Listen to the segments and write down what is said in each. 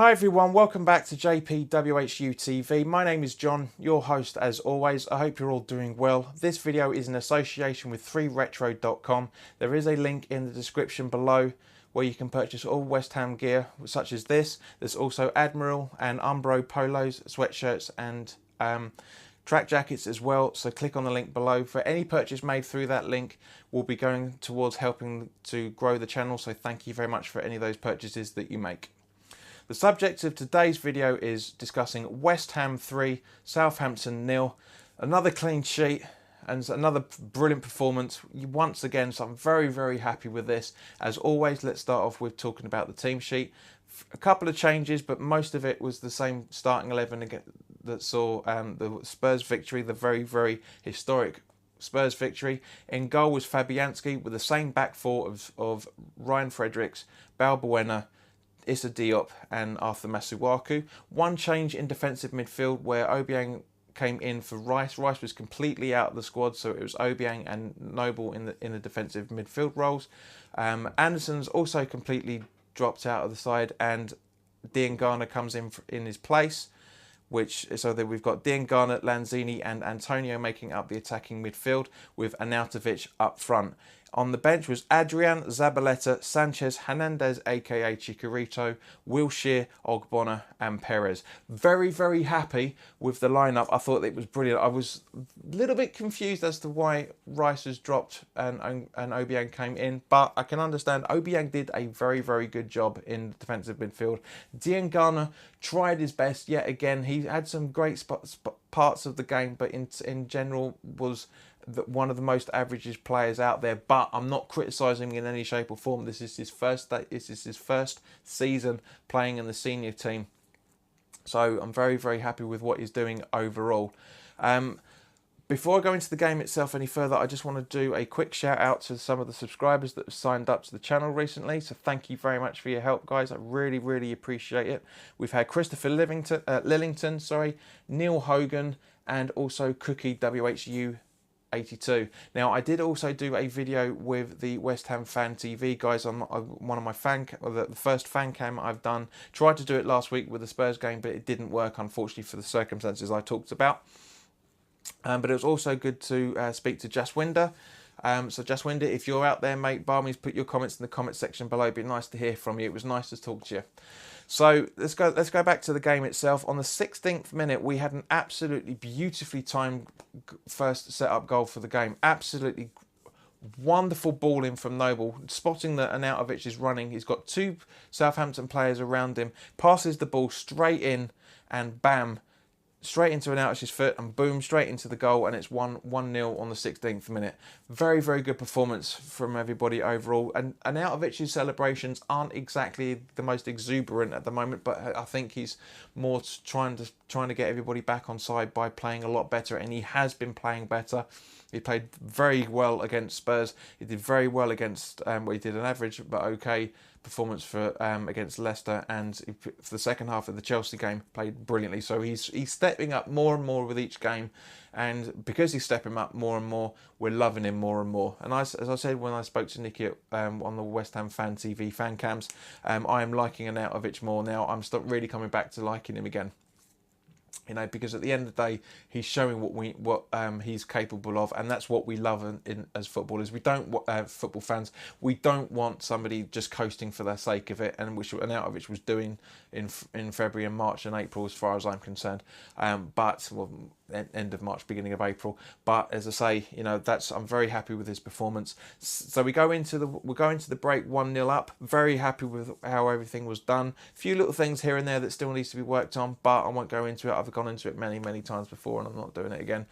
Hi everyone, welcome back to JPWHUTV. My name is John, your host as always. I hope you're all doing well. This video is in association with 3retro.com. There is a link in the description below where you can purchase all West Ham gear such as this. There's also Admiral and Umbro polos, sweatshirts and track jackets as well, so click on the link below. For any purchase made through that link will be going towards helping to grow the channel, so thank you very much for any of those purchases that you make. The subject of today's video is discussing West Ham 3, Southampton 0. Another clean sheet and another brilliant performance once again, so I'm very happy with this. As always, let's start off with talking about the team sheet. A couple of changes, but most of it was the same starting 11 again that saw the Spurs victory, the very historic Spurs victory. In goal was Fabianski with the same back four of Ryan Fredericks, Balbuena, Issa Diop and Arthur Masuaku. One change in defensive midfield where Obiang came in for Rice. Rice was completely out of the squad, so it was Obiang and Noble in the defensive midfield roles. Anderson's also completely dropped out of the side, and Dean Garner comes in his place. So that we've got Dean Garner, Lanzini and Antonio making up the attacking midfield with Arnautovic up front. On the bench was Adrian, Zabaleta, Sanchez, Hernandez aka Chicharito, Wilshere, Ogbonna and Perez. Very happy with the lineup. I thought it was brilliant. I was a little bit confused as to why Rice was dropped and Obiang came in, but I can understand. Obiang did a very good job in the defensive midfield. Dean Garner tried his best yet again. He had some great parts of the game, but in general was one of the most average players out there. But I'm not criticising him in any shape or form. This is his first season playing in the senior team, so I'm very happy with what he's doing overall. Before I go into the game itself any further, I just want to do a quick shout out to some of the subscribers that have signed up to the channel recently. So thank you very much for your help, guys. I really appreciate it. We've had Christopher Lillington, Neil Hogan, and also Cookie WHU 82. Now, I did also do a video with the West Ham Fan TV guys on one of my the first fan cam I've done. Tried to do it last week with the Spurs game, but it didn't work, unfortunately, for the circumstances I talked about. But it was also good to speak to Jaswinder. So Jaswinder, if you're out there, mate, by all means put your comments in the comment section below. It'd be nice to hear from you. It was nice to talk to you. So let's go back to the game itself. On the 16th minute, we had an absolutely beautifully timed first set-up goal for the game. Absolutely wonderful ball in from Noble, spotting that Arnautovic is running. He's got two Southampton players around him, passes the ball straight in, and bam, straight into Arnautovic's foot, and boom, straight into the goal, and it's 1-0 on the 16th minute. Very good performance from everybody overall. And Arnautovic's celebrations aren't exactly the most exuberant at the moment, but I think he's more trying to get everybody back on side by playing a lot better, and he has been playing better. He played very well against Spurs. He did very well against, he did an average but okay performance for against Leicester, and for the second half of the Chelsea game played brilliantly. So he's stepping up more and more with each game, and because he's stepping up more and more, we're loving him more and more. And as I said when I spoke to Nicky on the West Ham Fan TV fan cams, I am liking Arnautovic more now. I'm really coming back to liking him again. You know, because at the end of the day, he's showing what he's capable of, and that's what we love as footballers. We don't football fans. We don't want somebody just coasting for the sake of it, and which Arnautovic was doing in February and March and April, as far as I'm concerned. End of March, beginning of April. But as I say, you know, I'm very happy with his performance. So we go into the break 1-0 up. Very happy with how everything was done. A few little things here and there that still needs to be worked on, but I won't go into it. I've gone into it many times before, and I'm not doing it again.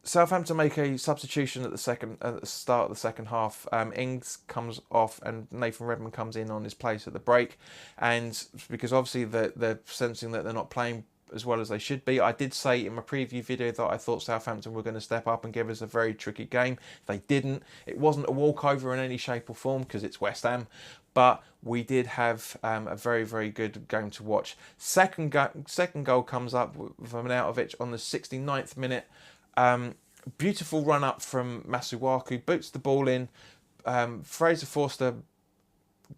Southampton make a substitution at the start of the second half. Ings comes off and Nathan Redmond comes in on his place at the break, and because obviously they're sensing that they're not playing as well as they should be. I did say in my preview video that I thought Southampton were going to step up and give us a very tricky game. They didn't. It wasn't a walkover in any shape or form because it's West Ham, but we did have a very good game to watch. Second goal comes up from Arnautovic on the 69th minute. Beautiful run up from Masuaku, boots the ball in. Fraser Forster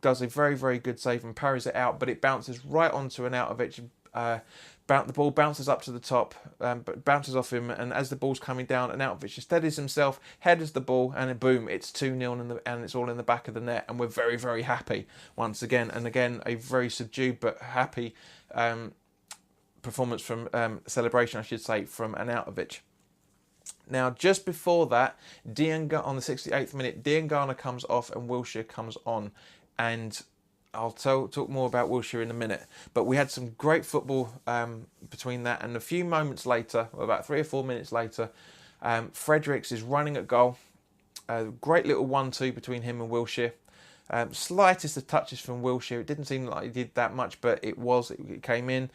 does a very, very good save and parries it out, but it bounces right onto an Arnautovic. The ball bounces up to the top, but bounces off him, and as the ball's coming down, Arnautovic steadies himself, headers the ball, and then boom, it's 2-0, and it's all in the back of the net, and we're very, very happy once again. And again, a very subdued but happy performance from celebration, I should say, from Arnautovic. Now, just before that, on the 68th minute, Diangana comes off and Wilshere comes on, and I'll talk more about Wilshere in a minute. But we had some great football between that, and a few moments later, about 3 or 4 minutes later, Fredericks is running at goal. A great little 1-2 between him and Wilshere. Slightest of touches from Wilshere. It didn't seem like he did that much, but it came in.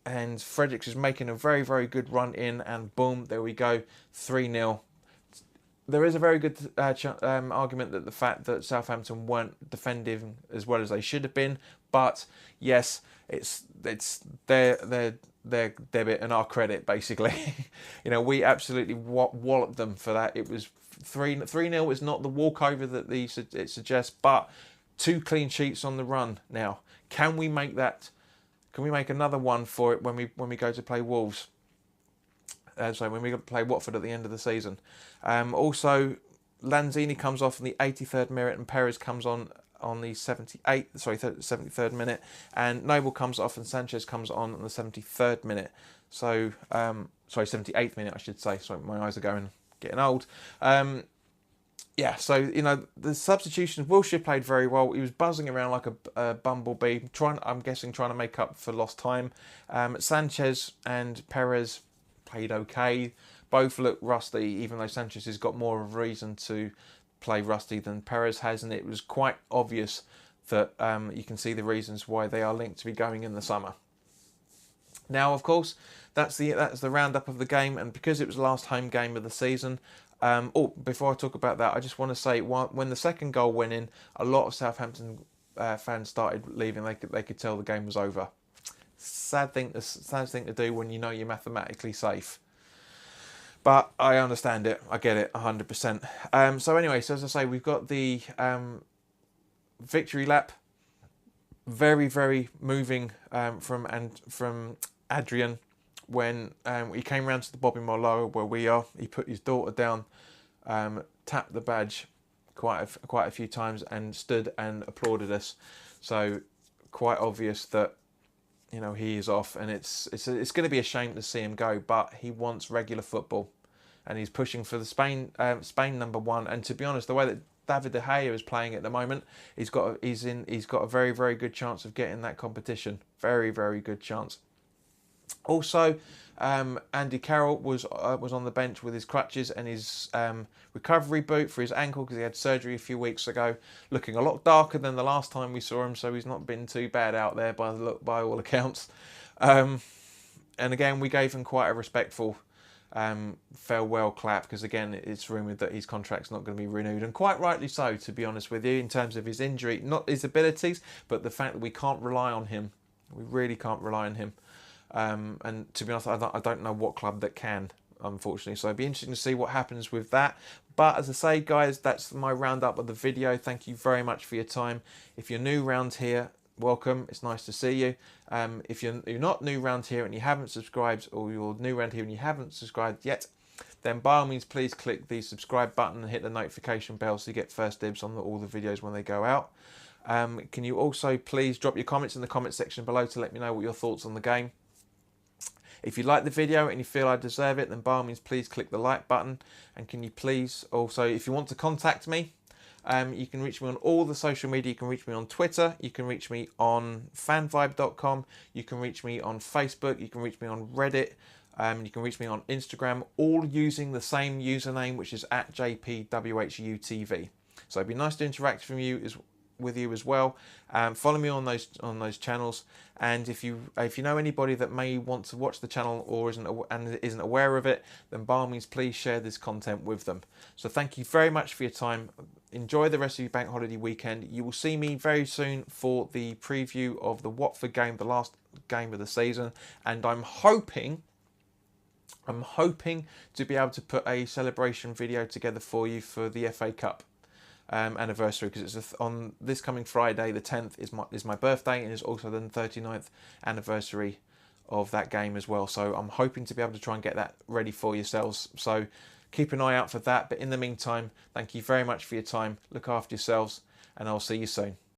And Fredericks is making a very, very good run in, and boom, there we go, 3-0. There is a very good argument that the fact that Southampton weren't defending as well as they should have been, but yes, it's their debit and our credit, basically. You know, we absolutely walloped them for that. It was 3-0 is not the walkover that it suggests, but 2 clean sheets on the run now. Can we make that? Can we make another one for it when we go to play Wolves? When we play Watford at the end of the season. Also, Lanzini comes off in the 83rd minute, and Perez comes on the 73rd minute, and Noble comes off and Sanchez comes on the 73rd minute. 78th minute, I should say. Sorry, my eyes are getting old. Yeah, so, you know, the substitutions, Wilshere played very well. He was buzzing around like a bumblebee, I'm guessing trying to make up for lost time. Sanchez and Perez played okay. Both look rusty, even though Sanchez has got more of a reason to play rusty than Perez has, and it was quite obvious that you can see the reasons why they are linked to be going in the summer. Now, of course, that's the roundup of the game, and because it was the last home game of the season. Before I talk about that, I just want to say when the second goal went in, a lot of Southampton fans started leaving. They could tell the game was over. Sad thing to do when you know you're mathematically safe. But I understand it. I get it 100%. So anyway, as I say, we've got the victory lap. Very, very moving from Adrian. When he came round to the Bobby Marlowe where we are, he put his daughter down, tapped the badge quite a few times, and stood and applauded us. So quite obvious that, you know, he is off, and it's going to be a shame to see him go. But he wants regular football, and he's pushing for the Spain number 1. And to be honest, the way that David De Gea is playing at the moment, he's got a very, very good chance of getting that competition. Very, very good chance. Also, Andy Carroll was on the bench with his crutches and his recovery boot for his ankle because he had surgery a few weeks ago, looking a lot darker than the last time we saw him, so he's not been too bad out there by all accounts. And again, we gave him quite a respectful farewell clap because, again, it's rumoured that his contract's not going to be renewed, and quite rightly so, to be honest with you, in terms of his injury, not his abilities, but the fact that we can't rely on him. We really can't rely on him. And to be honest, I don't know what club that can, unfortunately. So it'd be interesting to see what happens with that. But as I say, guys, that's my roundup of the video. Thank you very much for your time. If you're new round here, welcome. It's nice to see you. If you're not new round here and you haven't subscribed, or you're new round here and you haven't subscribed yet, then by all means, please click the subscribe button and hit the notification bell so you get first dibs on all the videos when they go out. Can you also please drop your comments in the comment section below to let me know what your thoughts on the game. If you like the video and you feel I deserve it, then by all means, please click the like button. And can you please also, if you want to contact me, you can reach me on all the social media. You can reach me on Twitter. You can reach me on fanvibe.com. You can reach me on Facebook. You can reach me on Reddit. You can reach me on Instagram, all using the same username, which is at JPWHUTV. So it'd be nice to interact with you as well. Follow me on those channels, and if you know anybody that may want to watch the channel or isn't aware of it, then by all means, please share this content with them. So thank you very much for your time. Enjoy the rest of your bank holiday weekend. You will see me very soon for the preview of the Watford game, the last game of the season, and I'm hoping to be able to put a celebration video together for you for the FA Cup. anniversary, because it's on this coming Friday, the 10th, is my birthday, and it's also the 39th anniversary of that game as well. So I'm hoping to be able to try and get that ready for yourselves. So keep an eye out for that. But in the meantime, thank you very much for your time. Look after yourselves, and I'll see you soon.